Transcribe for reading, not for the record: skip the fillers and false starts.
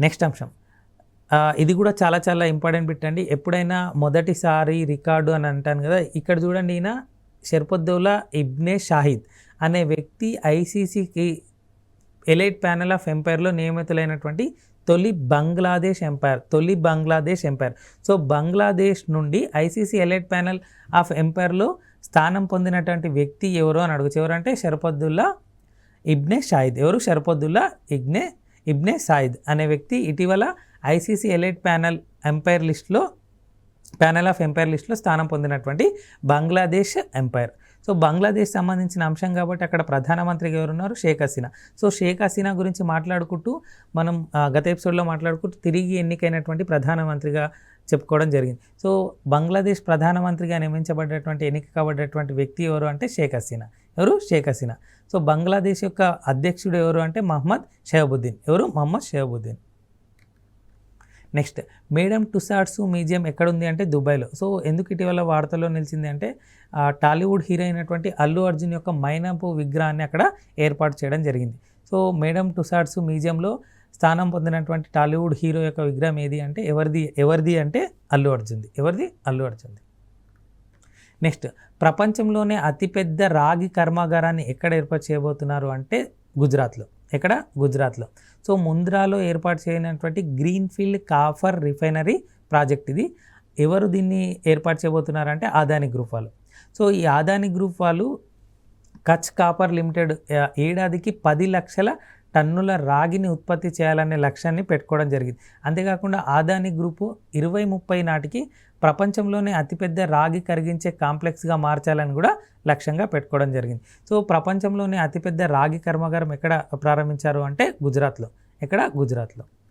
Next అంశం, ఇది కూడా చాలా చాలా ఇంపార్టెంట్ బిట్ అండి. ఎప్పుడైనా మొదటిసారి రికార్డు అని అంటాను కదా, ఇక్కడ చూడండి, ఈయన షర్ఫుద్దౌలా ఇబ్నే షాహిద్ అనే వ్యక్తి ఐసీసీకి ఎలైట్ ప్యానెల్ ఆఫ్ ఎంపైర్లో నియమితులైనటువంటి తొలి బంగ్లాదేశ్ ఎంపైర్. సో బంగ్లాదేశ్ నుండి ఐసీసీ ఎలైట్ ప్యానెల్ ఆఫ్ ఎంపైర్లో స్థానం పొందినటువంటి వ్యక్తి ఎవరు అని అడగచ్చు. ఎవరంటే షర్ఫుద్దౌలా ఇబ్నే షాహిద్. ఎవరు? షర్ఫుద్దౌలా ఇబ్నే షాహిద్ అనే వ్యక్తి ఇటీవల ICC elite panel of umpire లిస్ట్లో స్థానం పొందినటువంటి బంగ్లాదేశ్ ఎంపైర్. సో బంగ్లాదేశ్ సంబంధించిన అంశం కాబట్టి అక్కడ ప్రధానమంత్రిగా ఎవరున్నారు? షేక్ హసీనా. సో షేక్ హసీనా గురించి మాట్లాడుకుంటూ మనం గత ఎపిసోడ్లో మాట్లాడుకుంటూ తిరిగి ఎన్నికైనటువంటి ప్రధానమంత్రిగా చెప్పుకోవడం జరిగింది. సో బంగ్లాదేశ్ ప్రధానమంత్రిగా ఎన్నిక కాబడ్డటువంటి వ్యక్తి ఎవరు అంటే షేక్ హసీనా. ఎవరు? షేక్ హసీనా. సో బంగ్లాదేశ్ యొక్క అధ్యక్షుడు ఎవరు అంటే మహమ్మద్ షహబుద్దీన్. ఎవరు? Mohammad Shahabuddin. Next, Madame Tussauds museum ఎక్కడుంది అంటే దుబాయ్లో. సో ఎందుకు ఇటీవల వార్తల్లో నిలిచింది అంటే టాలీవుడ్ హీరో అయినటువంటి అల్లు అర్జున్ యొక్క మైనపు విగ్రహాన్ని అక్కడ ఏర్పాటు చేయడం జరిగింది. సో మేడమ్ టుసాడ్స్ మ్యూజియంలో స్థానం పొందినటువంటి టాలీవుడ్ హీరో యొక్క విగ్రహం ఏది అంటే ఎవరిది అంటే అల్లు అర్జున్ది. ఎవరిది? అల్లు అర్జున్ది. నెక్స్ట్, ప్రపంచంలోనే అతిపెద్ద రాగి కర్మాగారాన్ని ఎక్కడ ఏర్పాటు చేయబోతున్నారు అంటే గుజరాత్లో. ఎక్కడ? గుజరాత్లో. సో ముంద్రాలో ఏర్పాటు చేయనటువంటి గ్రీన్ఫీల్డ్ కాపర్ రిఫైనరీ ప్రాజెక్ట్ ఇది. ఎవరు దీన్ని ఏర్పాటు చేయబోతున్నారంటే అదానీ గ్రూప్ వాళ్ళు. సో ఈ అదానీ గ్రూప్ వాళ్ళు కచ్ కాపర్ లిమిటెడ్ ఏడాదికి 10 లక్షల టన్నుల రాగిని ఉత్పత్తి చేయాలనే లక్ష్యాన్ని పెట్టుకోవడం జరిగింది. అంతేకాకుండా అదానీ గ్రూపు 2030 నాటికి ప్రపంచంలోనే అతిపెద్ద రాగి కరిగించే కాంప్లెక్స్గా మార్చాలని కూడా లక్ష్యంగా పెట్టుకోవడం జరిగింది. సో ప్రపంచంలోనే అతిపెద్ద రాగి కర్మాగారం ఎక్కడ ప్రారంభించారు అంటే గుజరాత్లో. ఎక్కడ? గుజరాత్లో.